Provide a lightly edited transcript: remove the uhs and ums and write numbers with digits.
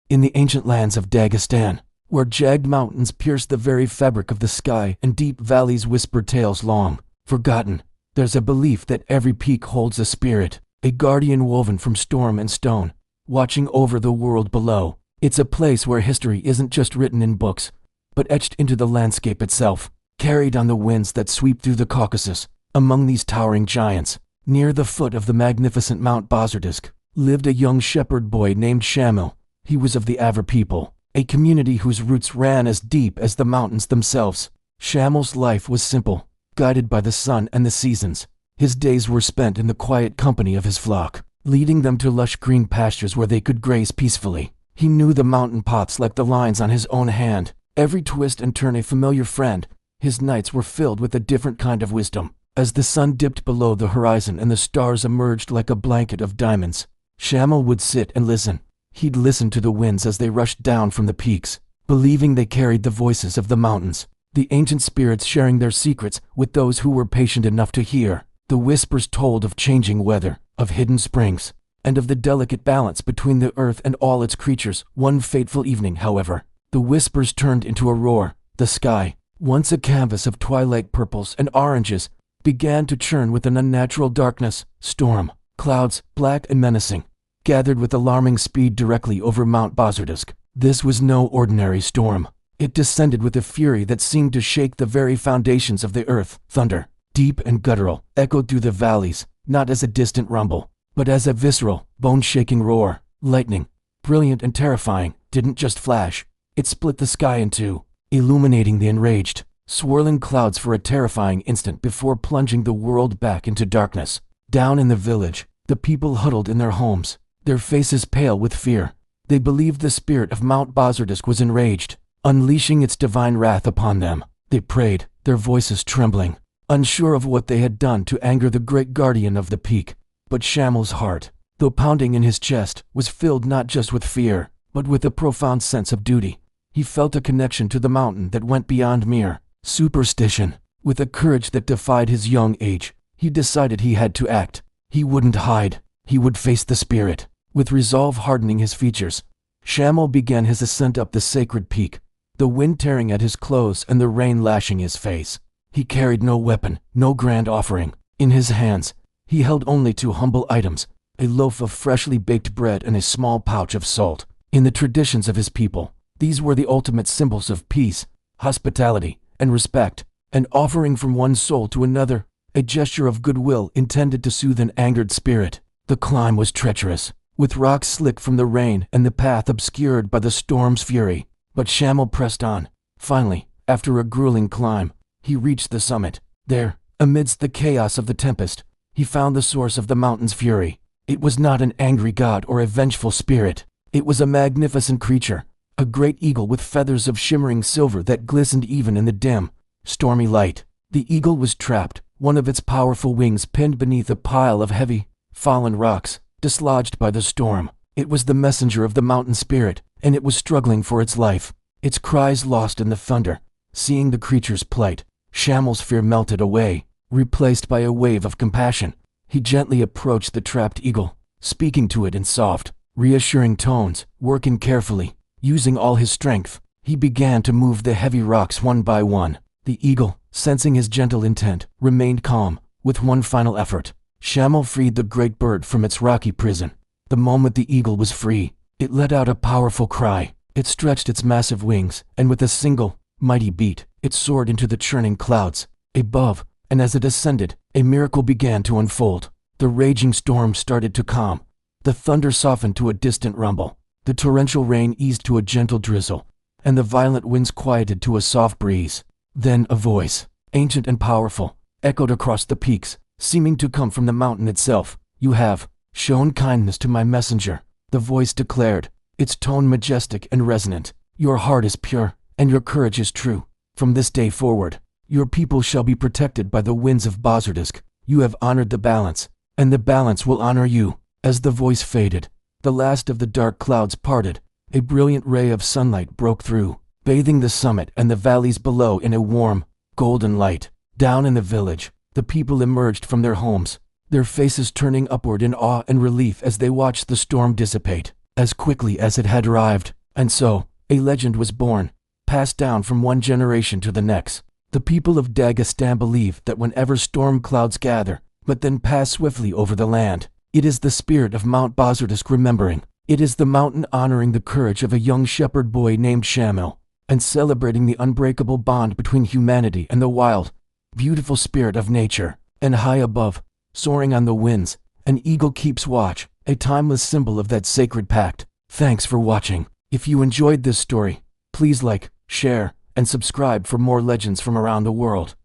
In the ancient lands of Dagestan, where jagged mountains pierce the very fabric of the sky and deep valleys whisper tales long forgotten, there's a belief that every peak holds a spirit, a guardian woven from storm and stone, watching over the world below. It's a place where history isn't just written in books, but etched into the landscape itself, carried on the winds that sweep through the Caucasus. Among these towering giants, near the foot of the magnificent Mount Bazardüzü, lived a young shepherd boy named Shamil. He was of the Avar people, a community whose roots ran as deep as the mountains themselves. Shamil's life was simple, guided by the sun and the seasons. His days were spent in the quiet company of his flock, leading them to lush green pastures where they could graze peacefully. He knew the mountain paths like the lines on his own hand, every twist and turn a familiar friend. His nights were filled with a different kind of wisdom. As the sun dipped below the horizon and the stars emerged like a blanket of diamonds, Shamil would sit and listen. He'd listen to the winds as they rushed down from the peaks, believing they carried the voices of the mountains, the ancient spirits sharing their secrets with those who were patient enough to hear. The whispers told of changing weather, of hidden springs, and of the delicate balance between the earth and all its creatures. One fateful evening, however, the whispers turned into a roar. The sky, once a canvas of twilight purples and oranges, began to churn with an unnatural darkness. Storm clouds, black and menacing, gathered with alarming speed directly over Mount Bazardüzü. This was no ordinary storm. It descended with a fury that seemed to shake the very foundations of the earth. Thunder, deep and guttural, echoed through the valleys, not as a distant rumble, but as a visceral, bone-shaking roar. Lightning, brilliant and terrifying, didn't just flash. It split the sky in two, illuminating the enraged, swirling clouds for a terrifying instant before plunging the world back into darkness. Down in the village, the people huddled in their homes, their faces pale with fear. They believed the spirit of Mount Bazardüzü was enraged, unleashing its divine wrath upon them. They prayed, their voices trembling, unsure of what they had done to anger the great guardian of the peak. But Shamil's heart, though pounding in his chest, was filled not just with fear, but with a profound sense of duty. He felt a connection to the mountain that went beyond mere superstition. With a courage that defied his young age, he decided he had to act. He wouldn't hide. He would face the spirit. With resolve hardening his features, Shamil began his ascent up the sacred peak, the wind tearing at his clothes and the rain lashing his face. He carried no weapon, no grand offering. In his hands, he held only two humble items, a loaf of freshly baked bread and a small pouch of salt. In the traditions of his people, these were the ultimate symbols of peace, hospitality, and respect, an offering from one soul to another, a gesture of goodwill intended to soothe an angered spirit. The climb was treacherous, with rocks slick from the rain and the path obscured by the storm's fury. But Shamil pressed on. Finally, after a grueling climb, he reached the summit. There, amidst the chaos of the tempest, he found the source of the mountain's fury. It was not an angry god or a vengeful spirit. It was a magnificent creature, a great eagle with feathers of shimmering silver that glistened even in the dim, stormy light. The eagle was trapped, one of its powerful wings pinned beneath a pile of heavy, fallen rocks, dislodged by the storm. It was the messenger of the mountain spirit, and it was struggling for its life, its cries lost in the thunder. Seeing the creature's plight, Shamil's fear melted away, replaced by a wave of compassion. He gently approached the trapped eagle, speaking to it in soft, reassuring tones. Working carefully, using all his strength, he began to move the heavy rocks one by one. The eagle, sensing his gentle intent, remained calm. With one final effort, Shamil freed the great bird from its rocky prison. The moment the eagle was free, it let out a powerful cry. It stretched its massive wings, and with a single, mighty beat, it soared into the churning clouds above. And as it ascended, a miracle began to unfold. The raging storm started to calm. The thunder softened to a distant rumble. The torrential rain eased to a gentle drizzle, and the violent winds quieted to a soft breeze. Then a voice, ancient and powerful, echoed across the peaks, seeming to come from the mountain itself. "You have shown kindness to my messenger," the voice declared, its tone majestic and resonant. "Your heart is pure, and your courage is true. From this day forward, your people shall be protected by the winds of Bazardüzü. You have honored the balance, and the balance will honor you." As the voice faded, the last of the dark clouds parted. A brilliant ray of sunlight broke through, bathing the summit and the valleys below in a warm, golden light. Down in the village, the people emerged from their homes, their faces turning upward in awe and relief as they watched the storm dissipate. As quickly as it had arrived, And so, a legend was born, passed down from one generation to the next. The people of Dagestan believe that whenever storm clouds gather, but then pass swiftly over the land, it is the spirit of Mount Bazardüzü remembering. It is the mountain honoring the courage of a young shepherd boy named Shamil, and celebrating the unbreakable bond between humanity and the wild, beautiful spirit of nature. And high above, soaring on the winds, an eagle keeps watch, a timeless symbol of that sacred pact. Thanks for watching. If you enjoyed this story, please like, share, and subscribe for more legends from around the world.